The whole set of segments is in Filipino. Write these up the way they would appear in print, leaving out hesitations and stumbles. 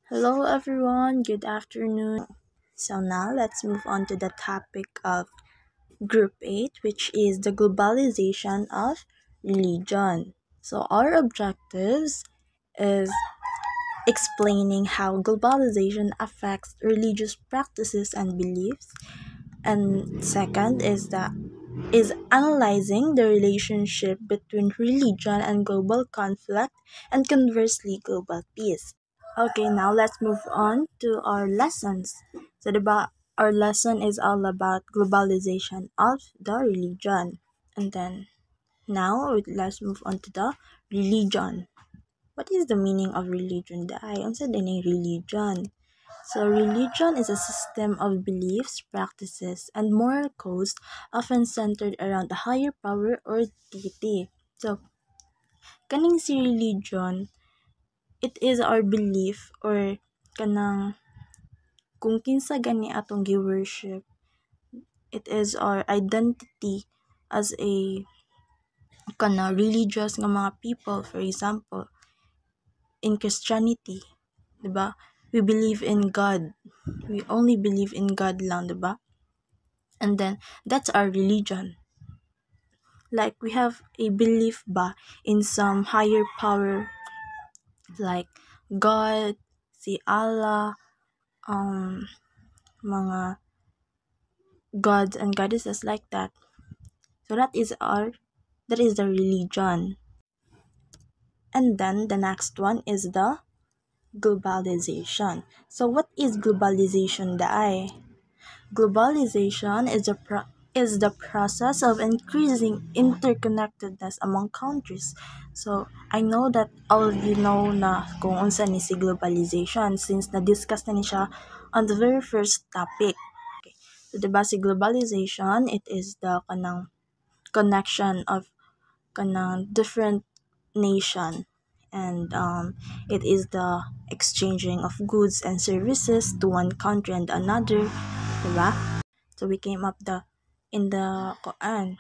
Hello everyone, good afternoon. So now let's move on to the topic of Group 8, which is the globalization of religion. So our objectives is explaining how globalization affects religious practices and beliefs. And second is analyzing the relationship between religion and global conflict and conversely global peace. Okay, now let's move on to our lessons. So our lesson is all about globalization of the religion. And then let's move on to the religion. What is the meaning of religion? Ang sa dining religion. So religion is a system of beliefs, practices, and moral codes often centered around a higher power or deity. So kaning si religion, it is our belief or kanang kung kinsa gani atong gi-worship, it is our identity as a religious nga mga people. For example, in Christianity, 'di ba? We believe in God. We only believe in God lang, 'di ba? And then that's our religion. Like we have a belief ba in some higher power like God, si Allah, mga gods and goddesses like that. So that is the religion. And then the next one is the globalization. So what is globalization daay? Globalization is the process of increasing interconnectedness among countries. So I know that all of you know na kung unsa ni si globalization since na-discuss na ni siya on the very first topic. Okay. So diba si globalization, it is the connection of different nation, and it is the exchanging of goods and services to one country and another, diba? So we came up in the Quran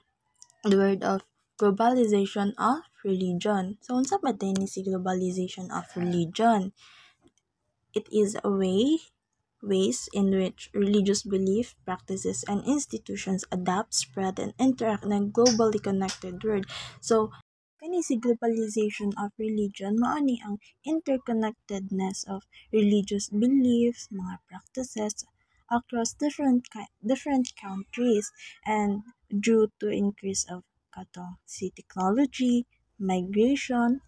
the word of globalization of religion. So unsa ba din ni si globalization of religion? It is ways in which religious belief, practices, and institutions adapt, spread, and interact in a globally connected world. So, kani si globalization of religion, mao ni ang interconnectedness of religious beliefs, mga practices across different countries, and due to increase of technology, migration,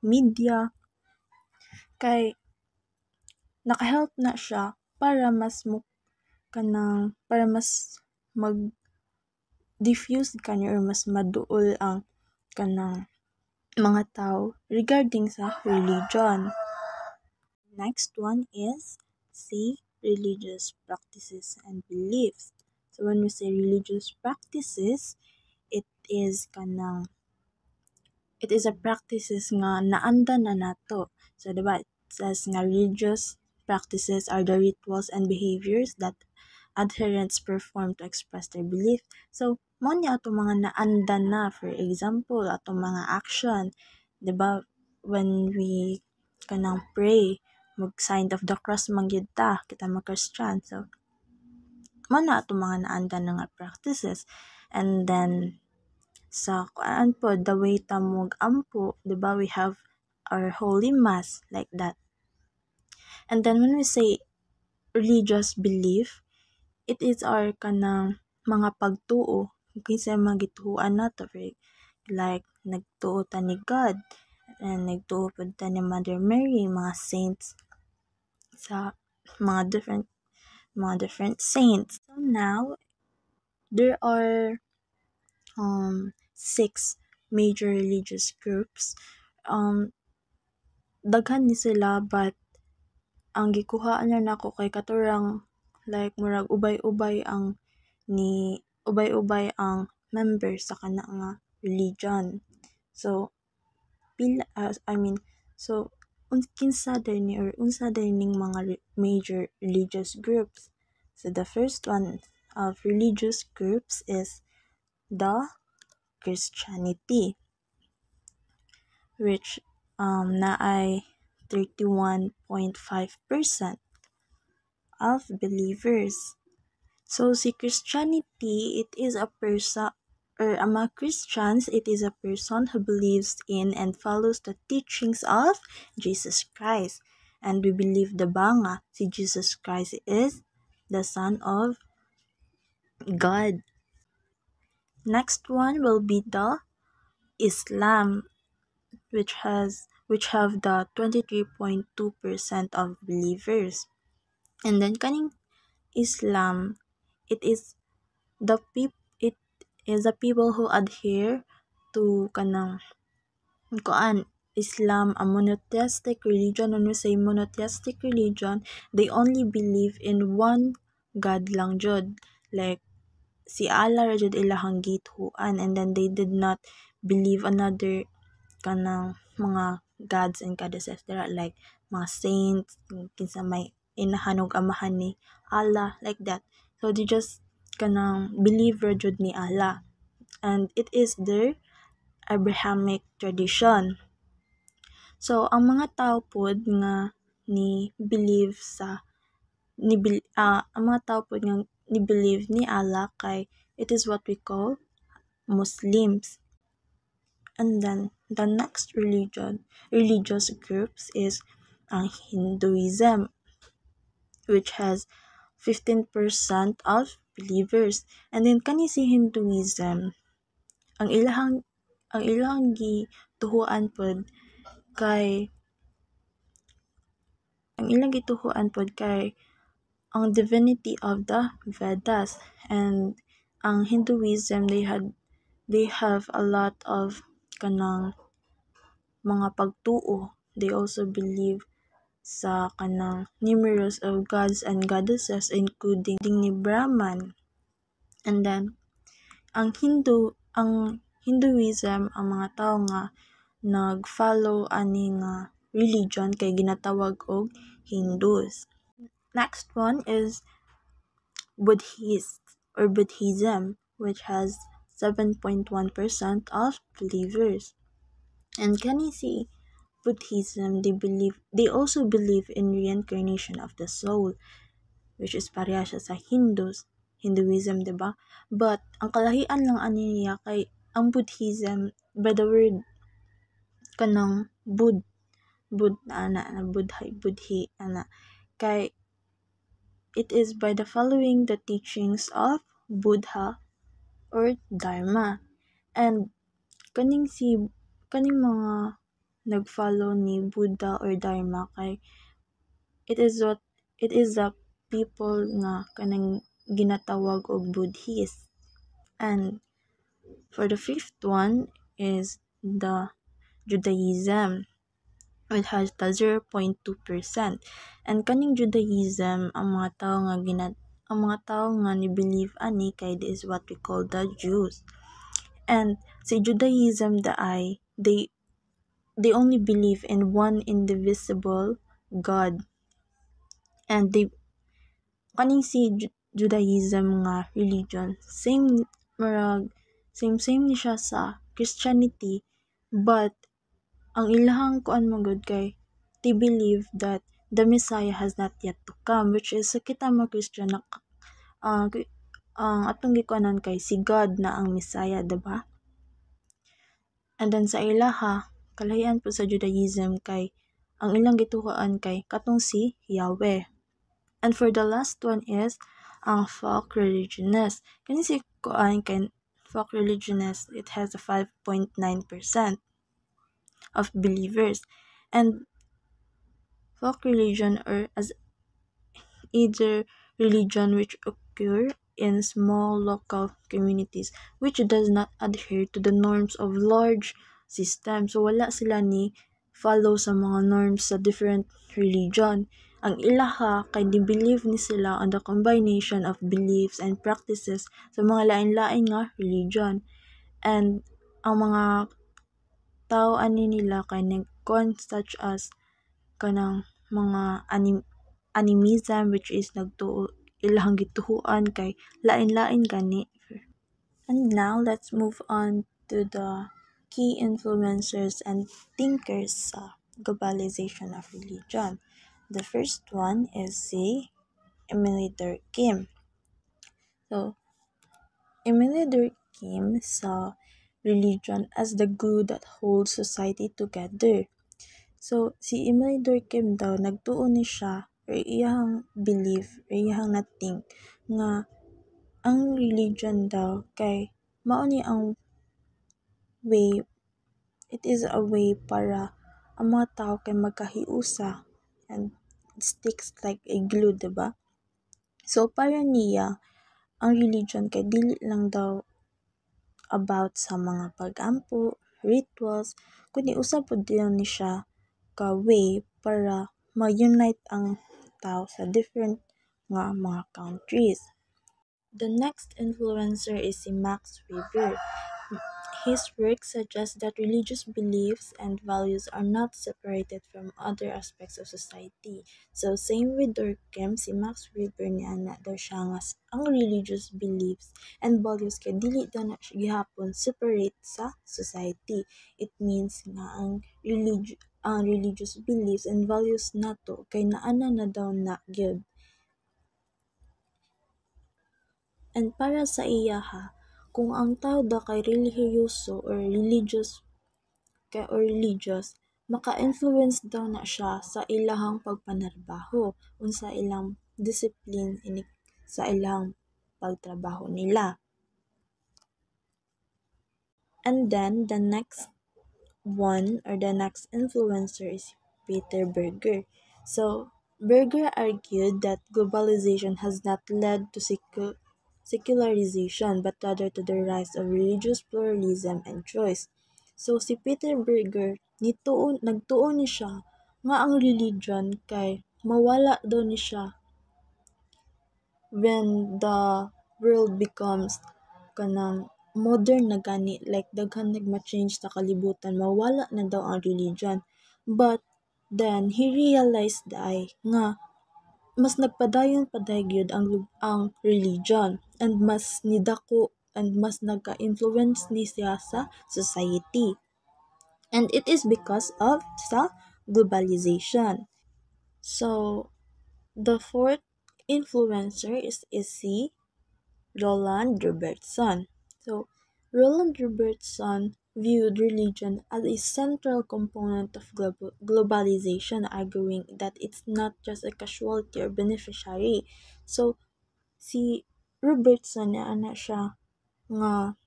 media, kay naka-help na siya para mas mag-diffuse kani or mas maduol ang kanang mga tao regarding sa religion. Next one is religious practices and beliefs. So when we say religious practices, it is a practices nga naanda na nato. So diba, it says nga religious practices are the rituals and behaviors that adherents perform to express their belief. So mo ni ato mga naanda na, for example, ato mga action, diba, when we pray, mag sign of the cross man gyud kita mga Christian. So mo na ato mga naanda na nga practices. And then sa the way ta ampo, diba, we have our holy mass like that. And then when we say religious belief, it is our mga pagtuo, kinsa magituoan nato, like nagtuo ta ni God, and nagtuo pud ta ni Mother Mary, mga saints, sa mga different saints. So now there are 6 major religious groups. Daghan ni sila, but ang gikuhaan na nako kay katurang like murag ubay-ubay ang members sa kana nga religion. So kinsa din or unsa din ning mga major religious groups. So the first one of religious groups is the Christianity, which naay 31.5% of believers. So si Christianity, it is a person, or among Christians, it is a person who believes in and follows the teachings of Jesus Christ. And we believe nga si Jesus Christ is the Son of God. Next one will be the Islam, which have the 23.2% of believers. And then kaning Islam, it is the people who adhere to kanang Islam, a monotheistic religion. When we say monotheistic religion, they only believe in one God lang jud, like si Allah ra jud ilahang gituan, and then they did not believe another kanang mga gods and goddesses there, like mga saints, kinsa may inahan og amahan ni Allah, like that. So they just kanang believe ra jud ni Allah, and it is their Abrahamic tradition. So ang mga tao pod nga ni believe ang mga tao pod nga ni believe ni Allah kay it is what we call Muslims. And then the next religious groups is ang Hinduism, which has 15% of believers. And then kani si Hinduism, ang ilahang gituhuan pod kay ang divinity of the Vedas. And ang Hinduism, they have a lot of kanang mga pagtuo. They also believe sa kanang numerous of gods and goddesses, including ni Brahman. And then ang Hinduism, ang mga tao nga nag-follow ani nga religion kay ginatawag og Hindus. Next one is Buddhism, which has 7.1% of believers. And can you see Buddhism, they also believe in reincarnation of the soul, which is pareha siya sa Hinduism, diba? But ang kalahian lang ani niya kay ang Buddhism, by the word kanang budhi kay it is by the following the teachings of Buddha or Dharma. And kaning mga nag-follow ni Buddha or Dharma kay it is the people nga kanang ginatawag og Buddhist. And for the fifth one is the Judaism, which has the 0.2%. And kaning Judaism, ang mga tao nga ni believe ani kay this is what we call the Jews. And si Judaism they only believe in one indivisible God. And kaning si Judaism nga religion, same ni siya sa Christianity, but ang ilahang kuan magud kay they believe that the Messiah has not yet to come, which is sa kita mga Christian atong gikuanan kay si God na ang Messiah, diba? And then sa ilaha, kalahian po sa Judaism kay ang ilang gituhuan kay katong si Yahweh. And for the last one is ang folk religionists. Kani si kuan kay folk religionists, it has a 5.9% of believers. And folk religion or as either religion which occur in small local communities which does not adhere to the norms of large systems. So wala sila ni follow sa mga norms sa different religion. Ang ilaha kay believe ni sila on the combination of beliefs and practices sa mga lain-lain nga religion. And ang mga tao ani nila kay nagkuan such as kanang mga animism, which is ilahang gituhuan kay lain-lain gani. And now let's move on to the key influencers and thinkers sa globalization of religion. The first one is si Emily Durkheim. So, Emily Durkheim saw religion as the glue that holds society together. So, si Emily Durkheim daw, nagtuon ni siya or iyang belief or iyang nating nga ang religion daw kay mao ni ang way, it is a way para ang mga tao kay magkahiusa and it sticks like a glue, diba? So, para niya, ang religion kay dili lang daw about sa mga pag-ampo, rituals, kundi usab pod din ni siya ka way para ma-unite ang tao sa different nga mga countries. The next influencer is si Max Weber. His work suggests that religious beliefs and values are not separated from other aspects of society. So, same with Durkheim, si Max Weber ni ana daw siya nga ang religious beliefs and values kay dili daw na siya gihapon separate sa society. It means nga ang religious beliefs and values nato kay naana na daw na gyud. And para sa iya kung ang tao daw kay relihiyoso or religious maka-influence daw na siya sa ilahang pagpanarbaho unsa ilang discipline sa ilang pagtrabaho nila. And then the next one or the next influencer is Peter Berger. So Berger argued that globalization has not led to secularization but rather to the rise of religious pluralism and choice. So si Peter Berger nagtuon ni siya nga ang religion kay mawala daw ni siya when the world becomes kanang modern na gani, like daghan nagma-change sa kalibutan, mawala na daw ang religion. But then he realized nga mas nagpadayon gyud ang religion and mas nidako and mas nagka-influence ni siya sa society. And it is because of sa globalization. So, the fourth influencer is si Roland Robertson. So, Roland Robertson viewed religion as a central component of globalization, arguing that it's not just a casualty or beneficiary. So, si Robertson na ana siya nga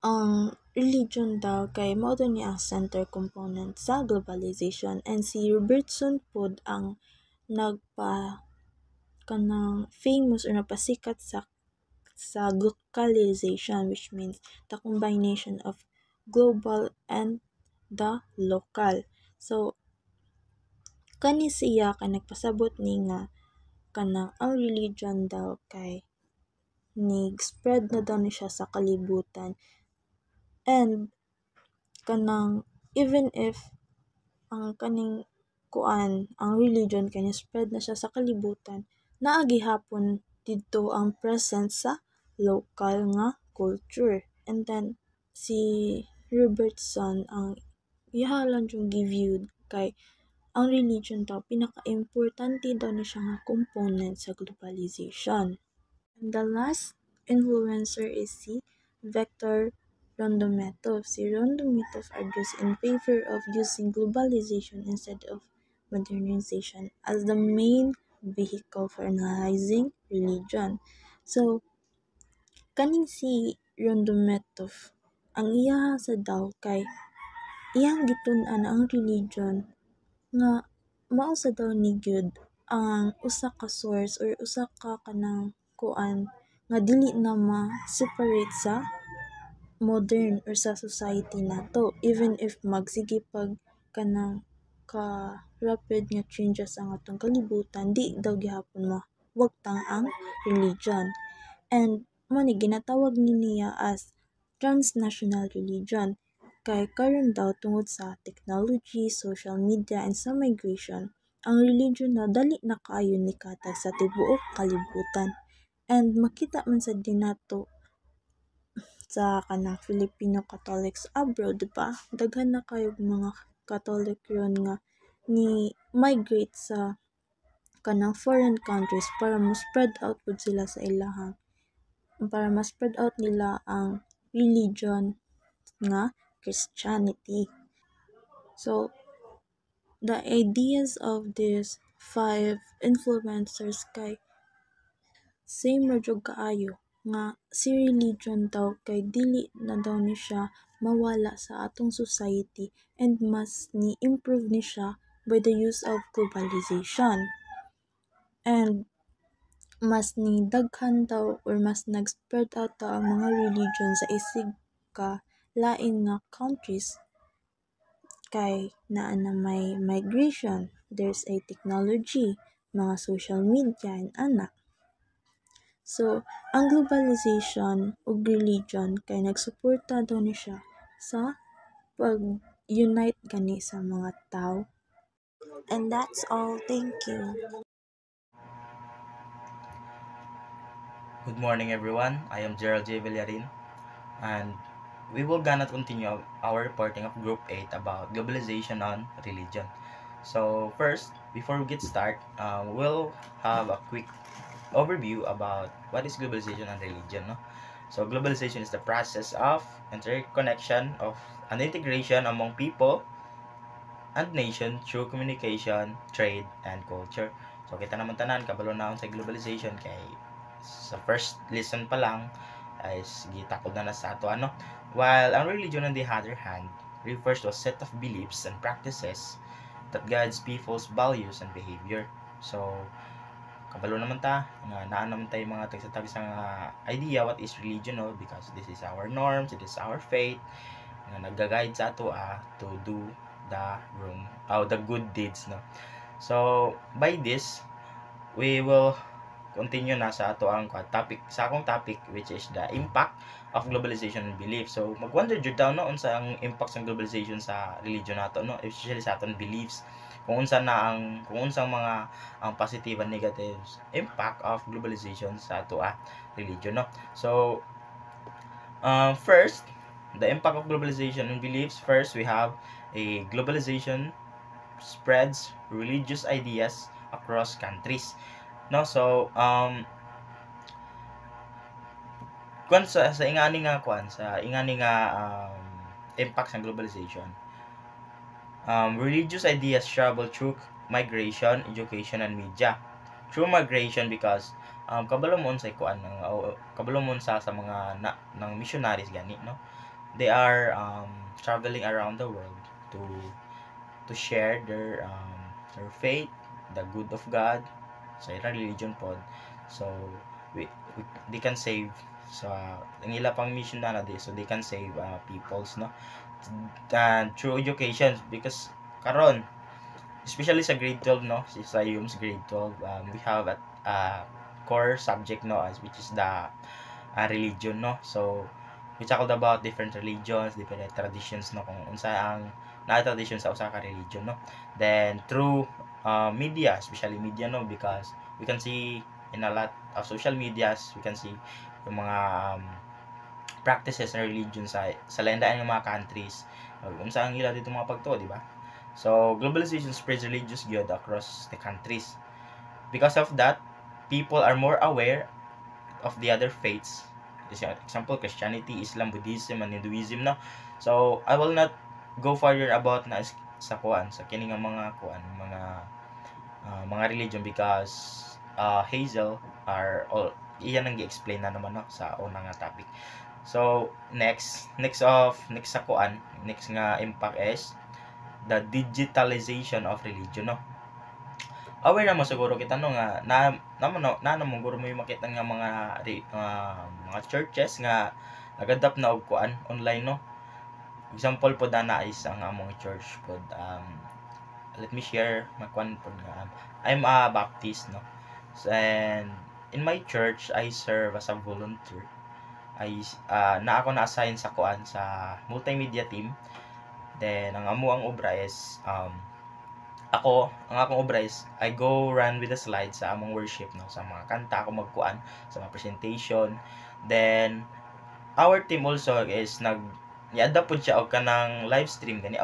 ang religion daw kay mao daw ni ang center component sa globalization, and si Robertson pod ang kanang famous or napasikat sa globalization, which means the combination of global and the local. So, kani siya kay nagpasabot ni nga kanang ang religion daw kay spread na daw ni siya sa kalibutan, and kanang even if ang ang religion kay spread na siya sa kalibutan, naa gihapon didto ang presence sa local nga culture. And then si Robertson ang iyaha lang yung gi-viewed kay ang religion daw pinaka-importante daw ni siya nga component sa globalization. And the last influencer is si Victor Rondometov. Si Rondometov argues in favor of using globalization instead of modernization as the main vehicle for analyzing religion. So, kaning si Rondometov, ang iya sa daw kay iyang gitun-an ang religion nga mao sa daw ni gyud ang usa ka source or usa ka kanang nga dili na ma-separate sa modern or sa society nato, even if magsige pag kanang ka rapid nga changes ang atong kalibutan, di daw gihapon mawagtang ang religion. And mo ni ginatawag ni niya as transnational religion kay karon daw tungod sa technology, social media, and sa migration, ang religion na dali na kaayo ni katag sa tibuok kalibutan. And makita man sa dinato sa kanang Filipino Catholics abroad, diba? Daghan na kayo mga Catholic yun nga ni migrate sa kanang foreign countries para mo-spread out pud sila sa ilahang para ma-spread out nila ang religion nga Christianity. So the ideas of these 5 influencers kay same ra jud kaayo nga si religion daw kay dili na daw ni siya mawala sa atong society and mas ni-improve ni siya by the use of globalization. And mas ni daghan daw or mas nag-spread out daw ang mga religion sa isig ka lain nga countries kay naa na may migration, there's a technology, mga social media and ana. So, ang globalization ug religion kay nagsuporta daw ni siya sa pag-unite gani sa mga tao. And that's all. Thank you. Good morning, everyone. I am Gerald J. Villarin, and we will gonna continue our reporting of Group 8 about globalization and religion. So first, before we get started, we'll have a quick overview about what is globalization and religion. No? So globalization is the process of interconnection of and integration among people and nation through communication, trade, and culture. So kita naman tanan kabalo naon sa globalization kay sa first lesson pa lang ay gitakod na sa ato ano. While ang religion on the other hand refers to a set of beliefs and practices that guides people's values and behavior. So kabalo naman ta nga naa naman tay mga tagsatag sa idea what is religion, no? Because this is our norms, it is our faith nga nagga-guide sa ato to do the good deeds, no? So by this we will continue na sa ato ang topic sa akong topic, which is the impact of globalization and belief. So mag-wonder jud daw no unsa ang impact sa globalization sa religion nato, no, especially sa aton beliefs, kung unsang mga ang positive and negative impact of globalization sa ato religion, no. So first, the impact of globalization and beliefs. First, we have a globalization spreads religious ideas across countries. No, so kung sa ingani nga impact sa globalization, religious ideas travel through migration, education, and media. Through migration because kabalo mo sa kabalo mo sa mga ng missionaries gani, no, they are traveling around the world to share their faith, the good of God sa religion pod. So they can save ang ila pang mission na so they can save peoples, no. And through education because karon especially sa grade 12, no, sa UM's grade 12, we have a core subject, no, which is the religion, no. So we talked about different religions, different traditions, no, kung unsa ang tradition sa usa ka religion, no. Then through media, especially media, no, because we can see in a lot of social medias, we can see yung mga practices ng religion sa landaan ng mga countries, unsa ang ila dito mga pagtuo, di ba? So globalization spreads religious good across the countries. Because of that, people are more aware of the other faiths. Example, Christianity, Islam, Buddhism, and Hinduism, no. So I will not go further about na sa kining mga religion because Hazel are all iyan ang gi-explain na naman, no, sa unang topic. So next nga impact is the digitalization of religion, no. Aware naman siguro kita, no, nga namon guro mo yung makita nga mga churches nga nag-adapt na og online, no. Example po dana is ang among church pod, let me share magkuan pod nga I'm a Baptist, no. So, and in my church I serve as a volunteer. Ako na-assign sa multimedia team. Then ang obra is ang akong obra is I go run with the slides sa among worship, no, sa mga kanta ako magkuan sa mga presentation. Then our team also is i-adapt pod siya og kanang live stream gani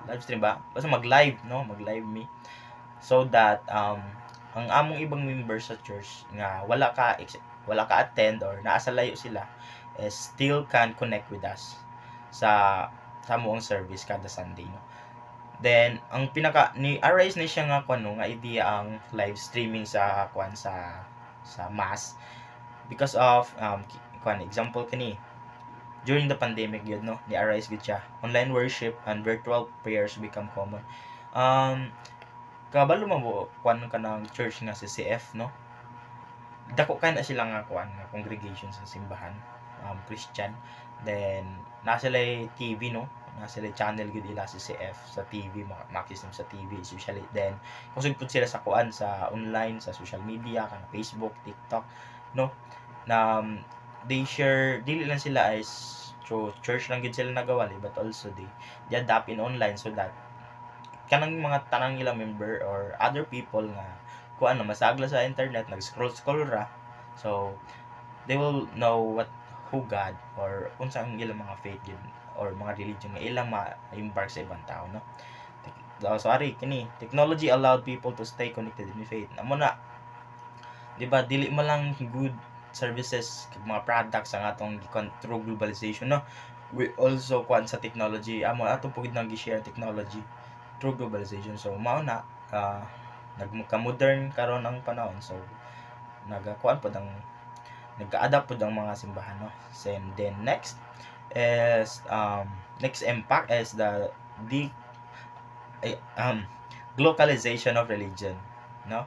live stream ba, basta mag-live, no, mag-live me, so that ang among ibang members sa church nga wala ka attend or naa sa layo sila, still can connect with us sa amuang service kada Sunday, no. Then ang pinaka ni arise ni siya nga kuno nga idea ang live streaming sa mass because of example kani during the pandemic yun, no, ni arise gid siya, online worship and virtual prayers become common. Kabalo mo kuan ka ng church nga si CF, no, dako kay na sila nga kuan nga congregation sa simbahan, Christian. Then nasa sila TV, no, nasa sila channel gid ila si CF sa TV, makisem sa TV especially. Then kusog pud sila sa kuan sa online, sa social media kana Facebook, TikTok, no, na they share, dili lang sila is through church lang gid sila nagawali, but also they adapt in online so that kanang mga tanang ilang member or other people nga kuan na masagla sa internet nag-scroll ra, so they will know who God or unsa ang ilang mga faith yun or mga religion nga ilang ma-embark sa ibang tao, no. Sorry kini technology allowed people to stay connected in faith. Amo na, di ba, dili man lang good services kag mga products ang atong through globalization, no. We also kuan sa technology, amo atong pugid nang gi-share technology through globalization. So mao na nagka-modern karon ang panahon, so nagakuan pod ang nagka-adapt pod ang mga simbahan, no. So, and then next is next impact is the globalization of religion, no.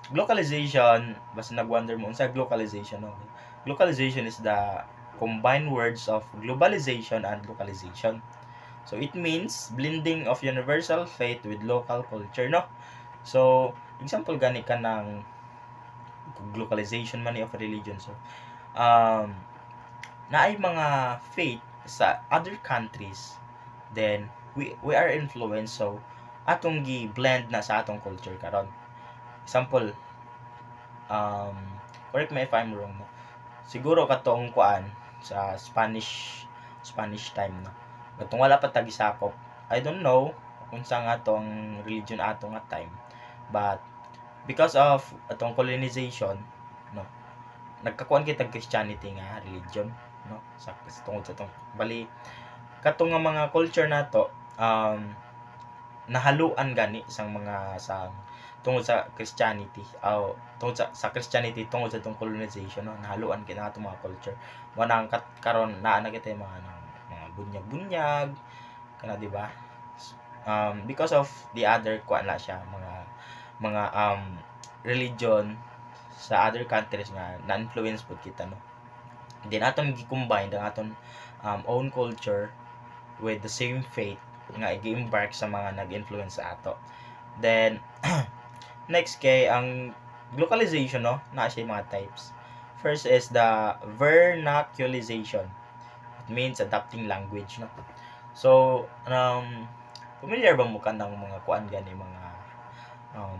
Globalization, basta nag-wonder mo unsa globalization, no. Globalization is the combined words of globalization and localization. So it means blending of universal faith with local culture, no. So example gani ka ng globalization man of religion. So naay mga faith sa other countries, then we are influenced, so atong gi-blend na sa atong culture karon. Example, correct me if I'm wrong, no? Siguro katong kuan sa Spanish time, no, katong wala pa tagisakop, I don't know kung sa nga atong religion atong nga time, but because of atong colonization, no, nagkakuan kita Christianity nga religion, no, sa tungod sa tong bali katong nga mga culture nato nahaluan gani sang mga sa tungod sa Christianity tungod sa Christianity tungod sa tong colonization, no, nahaluan kina atong mga culture. Wanang karon naa na kita mga bunyag-bunyag kana, di ba, because of the other kuan la siya mga religion sa other countries nga na-influence pud kita, no. Then aton gi-combine ang aton own culture with the same faith nga i-embark sa mga nag-influence sa ato. Then next kay ang localization, no, naa siya mga types. First is the vernaculization. It means adapting language, no. So familiar ba mo kanang mga kuan gani mga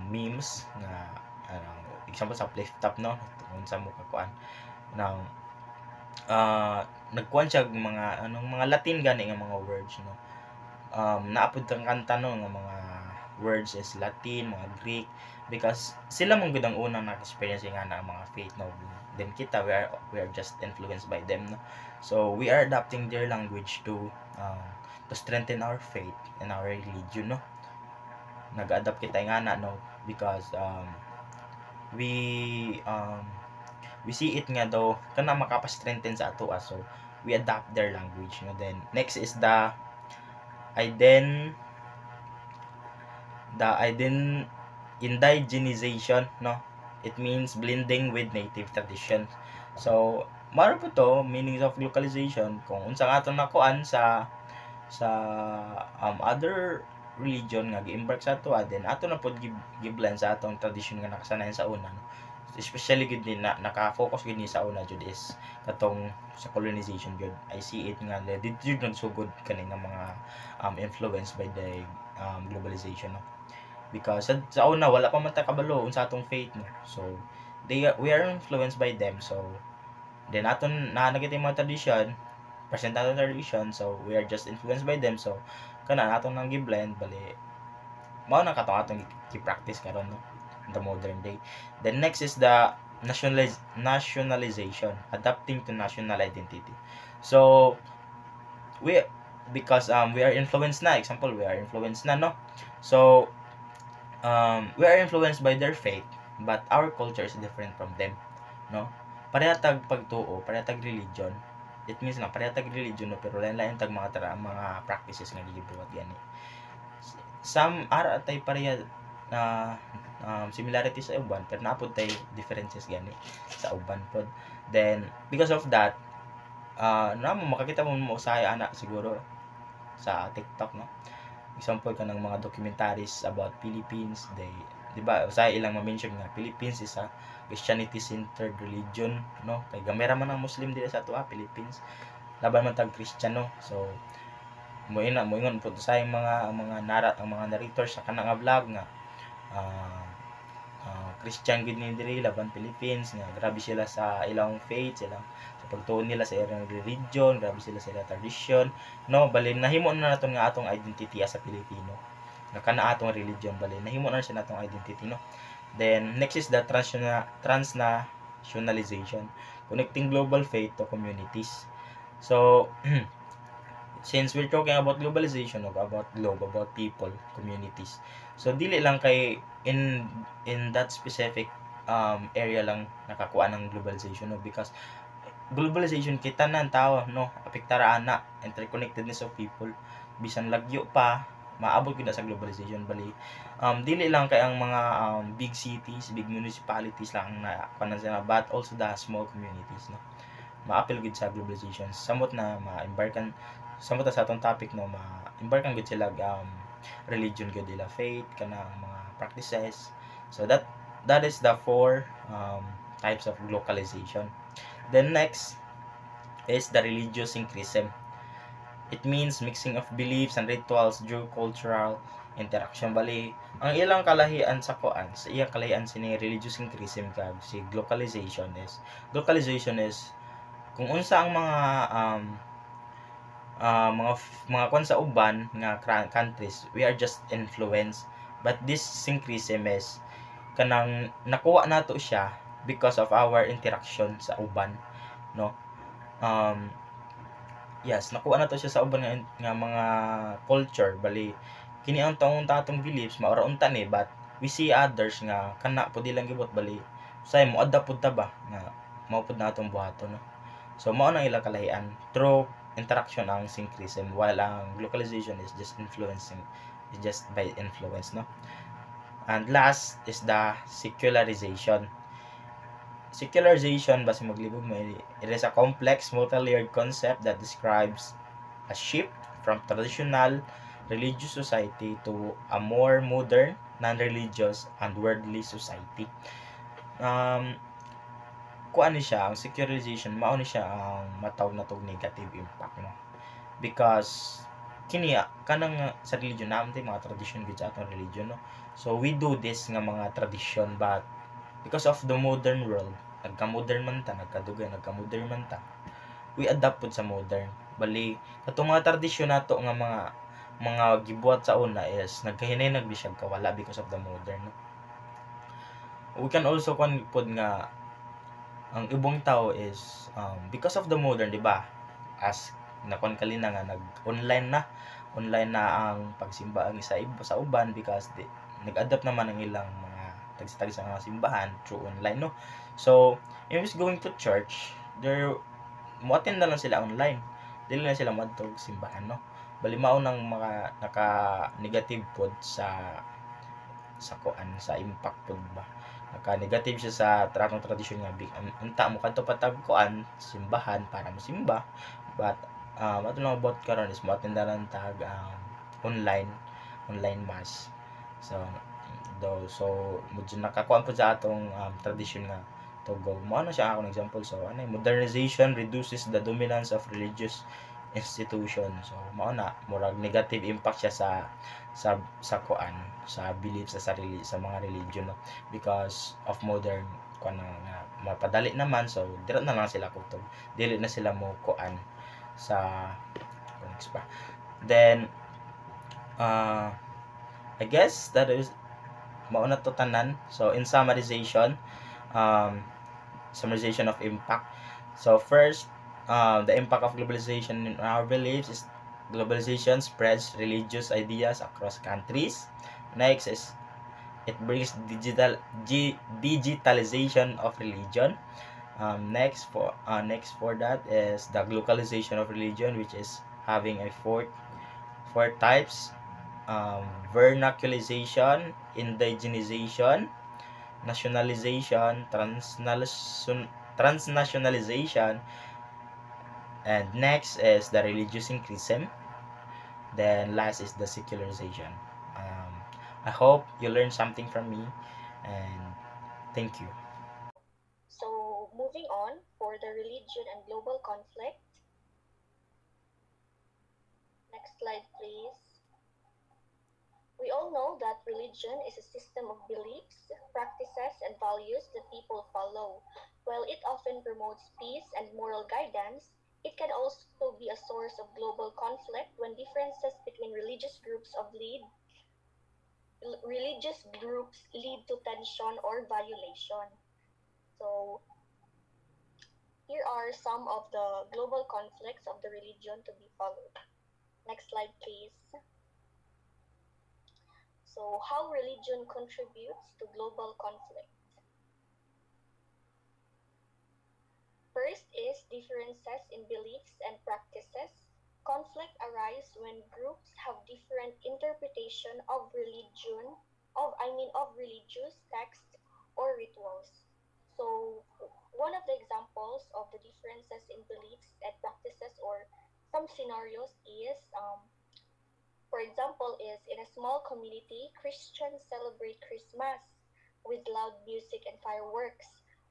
memes nga example sa flip top, no, unsa mo ka kuan nang nagkuan siya mga mga Latin gani nga mga words, no. Naapod kang kanta, no, nga mga words is Latin, mga Greek, because sila mong gud ang unang na-experience nga na mga faith, no. Then kita we are just influenced by them, no. So we are adapting their language to strengthen our faith and our religion, no. Nag-adapt kita nga na, no, because we see it nga daw kana makapa-strengthen sa ato, so we adapt their language, no. Then next is the indigenization, no. It means blending with native traditions. So maro po to meanings of localization kung unsa nga atong nakuan sa other religion nga gi-embark sa ato, then ato na pod gi-blend sa atong tradition nga nakasanayan sa una, no. Especially gud din na naka-focus gud ni sa una jud is katong sa colonization jud. I see it nga did jud nagsugod kani nga mga influenced by the globalization, no. Because sa una wala pa man ta kabalo unsa atong faith, no. So we are influenced by them, so then aton na nagiti mga tradition, present nato tradition, so we are just influenced by them, so kana nato nang gi-blend bali mao na katong atong gi-practice karon no in the modern day. Then next is the nationalization, adapting to national identity. So we because we are influenced na, example we are influenced na no, so we are influenced by their faith, but our culture is different from them, no? Parehatag pagtuo, parehatag religion. It means na parehatag religion no, pero lain-lain tag mga practices nga gibuhat gani. Some ara tay pareha na similarities sa uban, pero napod tay differences gani sa uban pod. Then because of that, makakita mo usahay ana siguro sa TikTok no. Example ka ng mga documentaries about Philippines, di ba usahay ilang ma-mention nga Philippines is a Christianity centered religion no, kay gamera man ang Muslim dili sa ato Philippines, laban man tag Kristiyano. So moingon pud sa mga narrators sa kanang vlog nga Christian gid ni diri laban Philippines nga grabe sila sa ilang faith, sila sa pagtuon nila sa ilang religion, grabe sila sa ilang tradition no. Bali nahimo na naton nga atong identity as a Pilipino nga kana atong religion, bali nahimo na siya natong identity no. Then next is the transnationalization, connecting global faith to communities. So since we're talking about globalization, about globe, about people, communities, so dili lang kay in that specific area lang nakakuha ng globalization no, because globalization kita ng tao no, apektara ana interconnectedness of people, bisan lagyo pa maabot gyud sa globalization. Bali dili lang kay ang mga big cities, big municipalities lang na kanan sila, but also the small communities no, maapil gud sa globalization. Samot na ma-embarkan samot sa atong topic no, ma-embarkan gud sila religion gud nila, faith kanang mga practices. So that is the four types of localization. Then next is the religious syncretism. It means mixing of beliefs and rituals through cultural interaction. Bali ang ilang kalahian sa kuan, sa iya kalahian sini religious syncretism kag si localization is kung unsa ang mga kuan sa uban nga countries, we are just influenced, but this syncretism is kanang nakuha nato siya because of our interaction sa uban no. Yes, nakuha nato siya sa uban nga mga culture. Bali kini ang tatong beliefs maura unta ni, but we see others nga kana pud ilang gibot, bali say mo adapt pud ta ba nga mao pud natong buhaton no. So mao nang ilang kalahian through interaction ang syncretism, while ang localization is just by influence no. And last is the secularization. Basi maglibog mo, it is a complex multi-layered concept that describes a shift from traditional religious society to a more modern, non-religious and worldly society. Kuan ni siya, ang secularization mao ni siya ang matawag natog negative impact no, because kini kanang sa religion naman tay mga tradition gid sa atong religion no. So we do this nga mga tradition, but because of the modern world, nagka-modern man ta, nagka-modern man ta, we adapt pud sa modern. Bali katong mga tradisyon nato nga mga gibuhat sa una is nagkahinay nagbisyag kawala because of the modern no. We can also kon pud nga ang ibang tao is because of the modern, di ba, as nakon kalina nga online na ang pagsimba ang isa sa uban, because nag-adapt naman ang ilang mga tagsa sa mga simbahan through online no. So imbes going to church, mo-attend na lang sila online, dili na sila madtog simbahan no. Bali mao nang mga naka negative pod sa kuan, sa impact pod ba, naka-negative siya sa atong tradisyon nga unta mo kadto patag kuan simbahan para mosimba, but ato lang about karon is mo-attend lang tag online mass. So medyo nakakuan po sa atong tradisyon nga tugaw. Mao na siya akong example. So modernization reduces the dominance of religious institution. So mao na murag negative impact siya sa kuan, sa belief sa sarili sa mga religion no? Because of modern kuan nga mapadali naman, so dira na lang sila kutog, dili na sila mo kuan sa next pa. Then I guess that is mauna to tanan. So in um, summarization of impact. So first, the impact of globalization in our beliefs is globalization spreads religious ideas across countries. Next is it brings digitalization of religion. Next for that is the localization of religion, which is having a four types: vernaculization, indigenization, nationalization, transnationalization, and next is the religious syncretism. Then last is the secularization. Um, I hope you learned something from me, and thank you. So, moving on for the religion and global conflict. Next slide, please. We all know that religion is a system of beliefs, practices, and values that people follow. While it often promotes peace and moral guidance, it can also be a source of global conflict when differences between religious groups lead to tension or violation. So, here are some of the global conflicts of the religion to be followed. Next slide, please. So, how religion contributes to global conflict. First is differences in beliefs and practices. Conflict arises when groups have different interpretation of religious texts or rituals. So, one of the examples of the differences in beliefs and practices or some scenarios is for example, is in a small community, Christians celebrate Christmas with loud music and fireworks,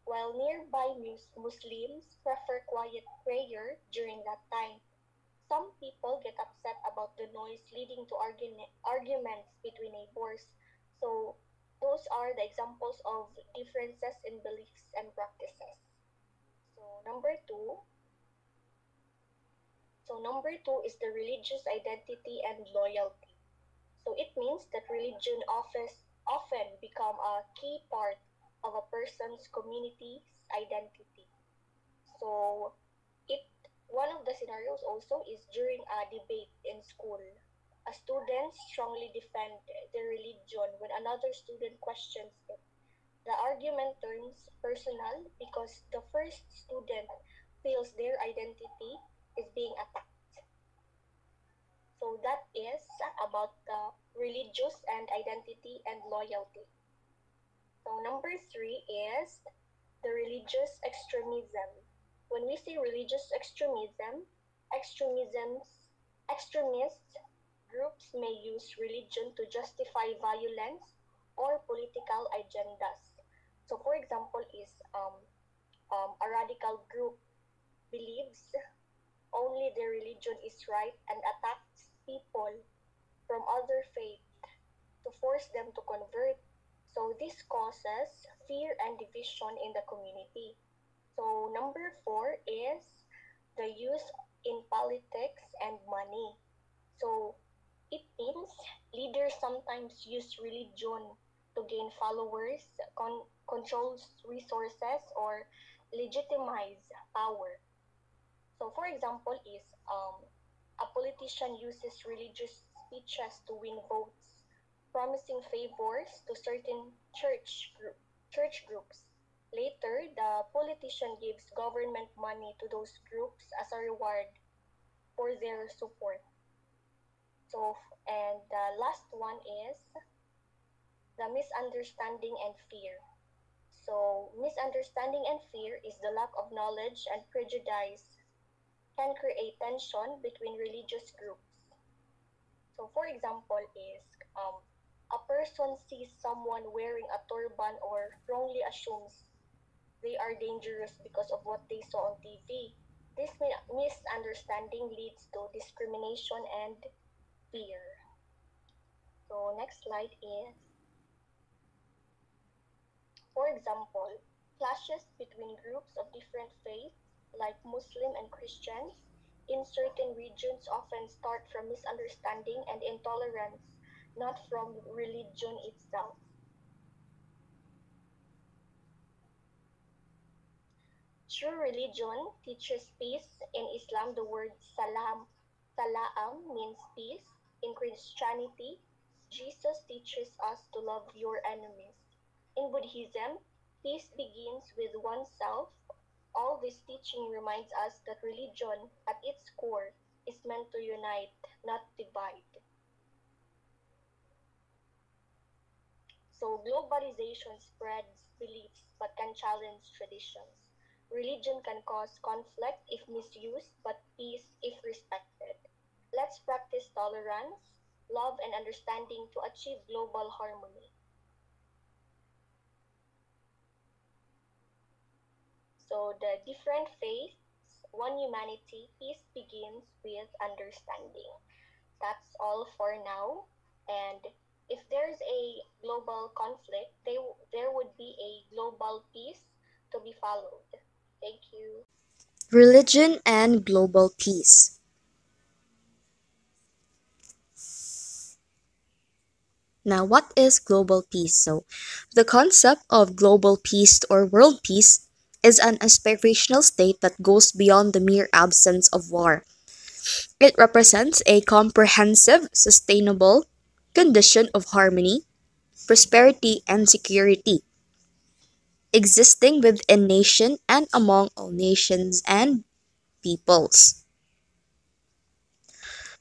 while nearby Muslims prefer quiet prayer during that time. Some people get upset about the noise leading to arguments between neighbors. So, those are the examples of differences in beliefs and practices. So, number two is the religious identity and loyalty. So it means that religion often become a key part of a person's community's identity. So it one of the scenarios also is during a debate in school. A student strongly defend their religion when another student questions it. The argument turns personal because the first student feels their identity is being attacked. So that is about the religious and identity and loyalty. So number three is the religious extremism. When we say religious extremisms, extremist groups may use religion to justify violence or political agendas. So for example is a radical group believes only their religion is right and attacks people from other faiths to force them to convert. So this causes fear and division in the community. So number four is the use in politics and money. So it means leaders sometimes use religion to gain followers, control resources, or legitimize power. So for example is a politician uses religious speeches to win votes, promising favors to certain church groups. Later, the politician gives government money to those groups as a reward for their support. So, and the last one is the misunderstanding and fear. So, misunderstanding and fear is the lack of knowledge and prejudice can create tension between religious groups. So, for example, is a person sees someone wearing a turban or wrongly assumes they are dangerous because of what they saw on TV. This misunderstanding leads to discrimination and fear. So, next slide is, for example, clashes between groups of different faiths like Muslim and Christians in certain regions often start from misunderstanding and intolerance, not from religion itself. True religion teaches peace. In Islam, the word salam means peace. In Christianity, Jesus teaches us to love your enemies. In Buddhism, peace begins with oneself. All this teaching reminds us that religion, at its core, is meant to unite, not divide. So globalization spreads beliefs but can challenge traditions. Religion can cause conflict if misused, but peace if respected. Let's practice tolerance, love, and understanding to achieve global harmony. So the different faiths, one humanity, peace begins with understanding. That's all for now. And if there's a global conflict, there would be a global peace to be followed. Thank you. Religion and global peace. Now, what is global peace? So, the concept of global peace or world peace is an aspirational state that goes beyond the mere absence of war. It represents a comprehensive, sustainable condition of harmony, prosperity, and security existing within nation and among all nations and peoples.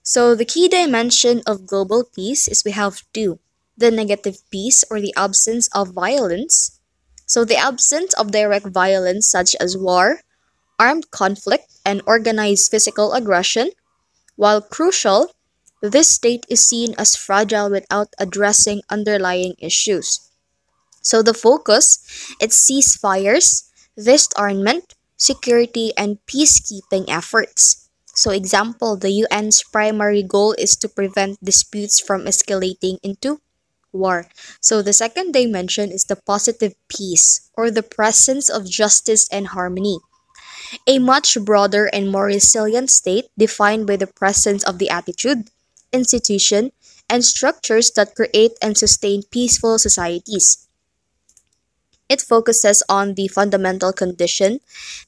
So the key dimension of global peace is we have two: the negative peace or the absence of violence. So the absence of direct violence such as war, armed conflict, and organized physical aggression. While crucial, this state is seen as fragile without addressing underlying issues. So the focus is ceasefires, disarmament, security, and peacekeeping efforts. So example, the UN's primary goal is to prevent disputes from escalating into war. So the second dimension is the positive peace or the presence of justice and harmony, a much broader and more resilient state defined by the presence of the attitude, institution, and structures that create and sustain peaceful societies. It focuses on the fundamental condition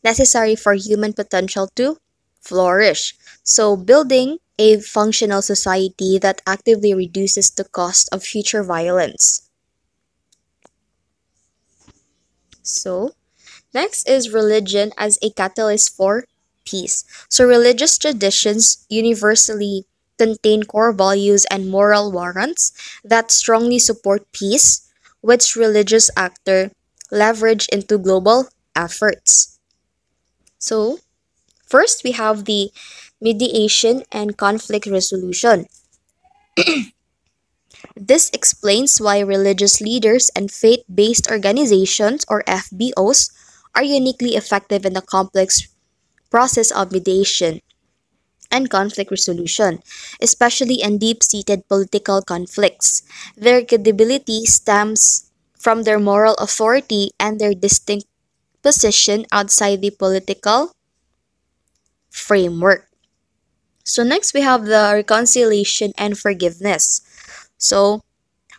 necessary for human potential to flourish. So, building a functional society that actively reduces the cost of future violence. So, next is religion as a catalyst for peace. So, religious traditions universally contain core values and moral warrants that strongly support peace, which religious actor leverage into global efforts. So, first we have the mediation and conflict resolution. This explains why religious leaders and faith based organizations, or FBOs, are uniquely effective in the complex process of mediation and conflict resolution, especially in deep seated political conflicts. Their credibility stems from their moral authority and their distinct position outside the political framework. So, next we have the reconciliation and forgiveness. So,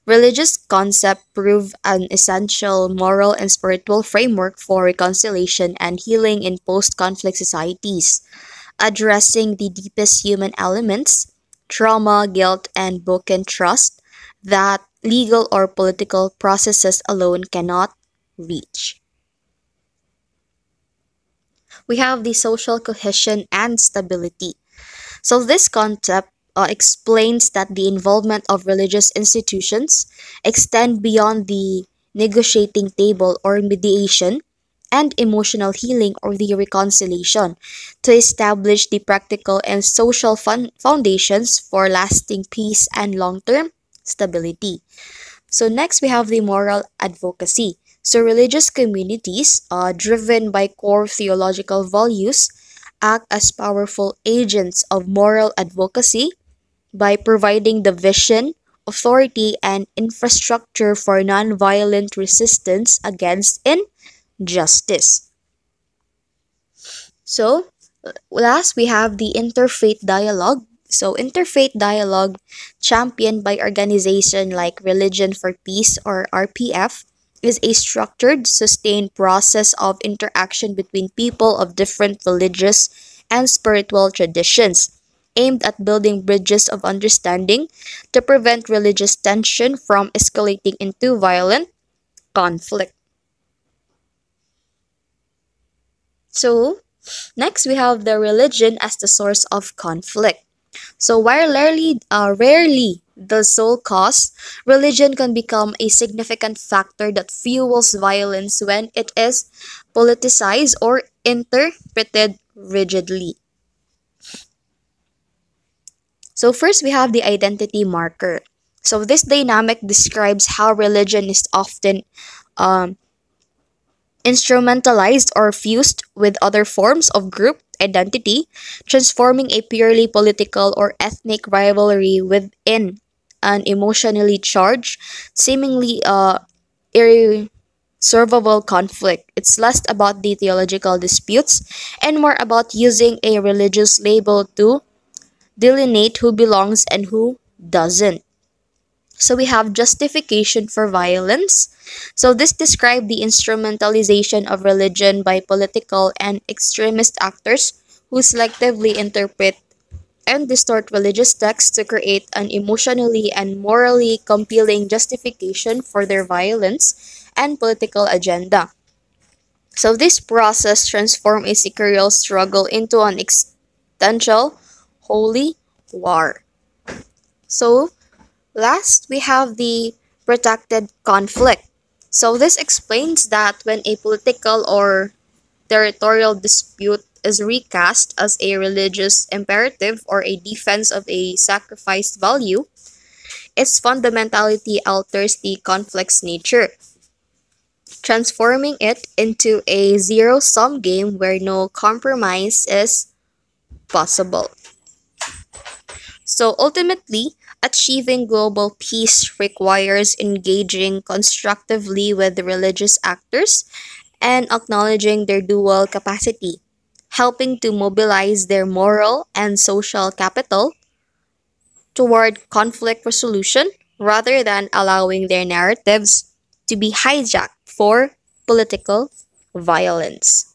religious concepts prove an essential moral and spiritual framework for reconciliation and healing in post conflict societies, addressing the deepest human elements, trauma, guilt, and broken trust that legal or political processes alone cannot reach. We have the social cohesion and stability. So, this concept explains that the involvement of religious institutions extend beyond the negotiating table or mediation and emotional healing or the reconciliation to establish the practical and social foundations for lasting peace and long-term stability. So next we have the moral advocacy. So religious communities, driven by core theological values, act as powerful agents of moral advocacy by providing the vision, authority, and infrastructure for nonviolent resistance against injustice. So, Last, we have the interfaith dialogue. So, interfaith dialogue, championed by organizations like Religion for Peace or RPF, is a structured, sustained process of interaction between people of different religious and spiritual traditions, aimed at building bridges of understanding to prevent religious tension from escalating into violent conflict. So, next we have the religion as the source of conflict. So while rarely the sole cause, religion can become a significant factor that fuels violence when it is politicized or interpreted rigidly. So first we have the identity marker. So this dynamic describes how religion is often um, instrumentalized or fused with other forms of group identity, transforming a purely political or ethnic rivalry within an emotionally charged, seemingly irresolvable conflict. It's less about the theological disputes and more about using a religious label to delineate who belongs and who doesn't. So we have justification for violence. So this describes the instrumentalization of religion by political and extremist actors who selectively interpret and distort religious texts to create an emotionally and morally compelling justification for their violence and political agenda. So this process transforms a secular struggle into an existential holy war. So last, we have the protected conflict. So, this explains that when a political or territorial dispute is recast as a religious imperative or a defense of a sacrificed value, its fundamentality alters the conflict's nature, transforming it into a zero sum game where no compromise is possible. So ultimately, achieving global peace requires engaging constructively with the religious actors and acknowledging their dual capacity, helping to mobilize their moral and social capital toward conflict resolution rather than allowing their narratives to be hijacked for political violence.